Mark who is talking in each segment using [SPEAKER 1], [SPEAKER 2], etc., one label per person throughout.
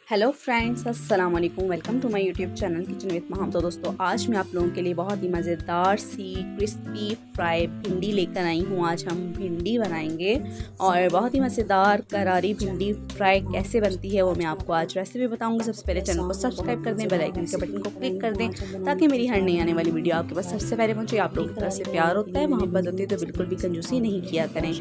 [SPEAKER 1] Hello friends, अस्सलाम वालेकुम। Welcome to my YouTube channel kitchen with Maham. तो दोस्तों, आज मैं आप लोगों के लिए बहुत ही मज़ेदार सी क्रिस्पी फ्राई भिंडी लेकर आई हूँ। आज हम भिंडी बनाएंगे और बहुत ही मज़ेदार करारी भिंडी फ्राई कैसे बनती है वो मैं आपको आज रेसिपी बताऊँगी। सबसे पहले चैनल को सब्सक्राइब कर दें, बेल आइकन के बटन को क्लिक कर दें ताकि मेरी हर नई आने वाली वीडियो आपके पास सबसे पहले पहुँचे। आप लोगों की तरफ से प्यार होता है, मोहब्बत होती है, तो बिल्कुल भी कंजूसी नहीं किया करें।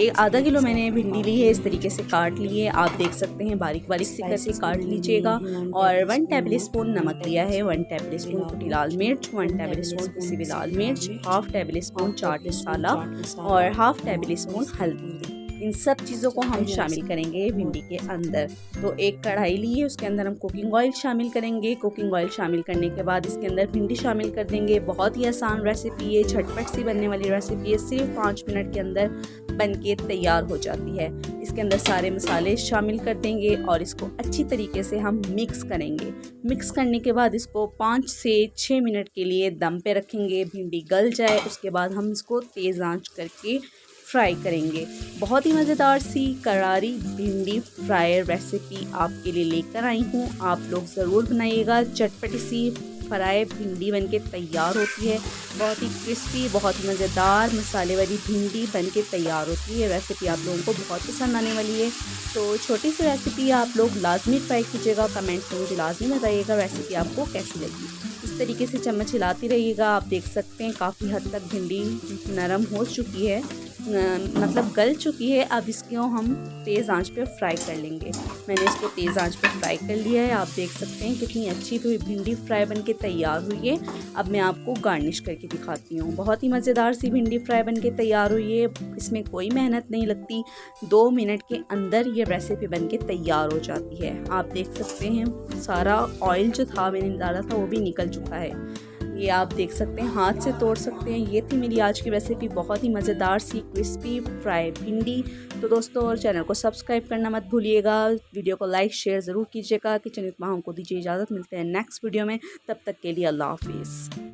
[SPEAKER 1] एक आधा किलो मैंने भिंडी ली है, इस तरीके से काट ली है। आप देख सकते हैं बारीक बारीक से करके काट लीजिएगा। और 1 टेबल स्पून नमक लिया है, 1 टेबल स्पून कुटी लाल मिर्च, 1 टेबल स्पून पिसी हुई लाल मिर्च, half table spoon chaat masala और हाफ टेबल स्पून हल्दी। इन सब चीज़ों को हम शामिल करेंगे भिंडी के अंदर। तो एक कढ़ाई ली है, उसके अंदर हम कुकिंग ऑयल शामिल करेंगे। कुकिंग ऑयल शामिल करने के बाद इसके अंदर भिंडी शामिल कर देंगे। बहुत ही आसान रेसिपी है, झटपट सी बनने वाली रेसिपी है, सिर्फ 5 मिनट के अंदर बन के तैयार हो जाती है। इसके अंदर सारे मसाले शामिल कर देंगे और इसको अच्छी तरीके से हम मिक्स करेंगे। मिक्स करने के बाद इसको 5 से 6 मिनट के लिए दम पे रखेंगे, भिंडी गल जाए। उसके बाद हम इसको तेज़ आंच करके फ्राई करेंगे। बहुत ही मज़ेदार सी करारी भिंडी फ्राई रेसिपी आपके लिए लेकर आई हूँ। आप लोग ज़रूर बनाइएगा। चटपटी सी फ्राई भिंडी बनके तैयार होती है। बहुत ही क्रिस्पी, बहुत ही मज़ेदार मसाले वाली भिंडी बनके तैयार होती है। रेसिपी आप लोगों को बहुत पसंद आने वाली है। तो छोटी सी रेसिपी आप लोग लाजमी ट्राई कीजिएगा। कमेंट में मुझे लाजमी बताइएगा रेसिपी आपको कैसी लगी। इस तरीके से चम्मच हिलाती रहिएगा। आप देख सकते हैं काफ़ी हद तक भिंडी नरम हो चुकी है, मतलब गल चुकी है। अब इसको हम तेज़ आंच पे फ्राई कर लेंगे। मैंने इसको तेज़ आंच पे फ्राई कर लिया है। आप देख सकते हैं कितनी अच्छी तो भिंडी फ्राई बनके तैयार हुई है। अब मैं आपको गार्निश करके दिखाती हूँ। बहुत ही मज़ेदार सी भिंडी फ्राई बनके तैयार हुई है। इसमें कोई मेहनत नहीं लगती, 2 मिनट के अंदर ये रेसिपी बनके तैयार हो जाती है। आप देख सकते हैं सारा ऑयल जो था मैंने डाला था वो भी निकल चुका है। ये आप देख सकते हैं, हाथ से तोड़ सकते हैं। ये थी मेरी आज की रेसिपी, बहुत ही मज़ेदार सी क्रिस्पी फ्राई भिंडी। तो दोस्तों, और चैनल को सब्सक्राइब करना मत भूलिएगा। वीडियो को लाइक शेयर ज़रूर कीजिएगा। किचन विद माहम को दीजिए इजाज़त। मिलते हैं नेक्स्ट वीडियो में, तब तक के लिए अल्लाह हाफिज़।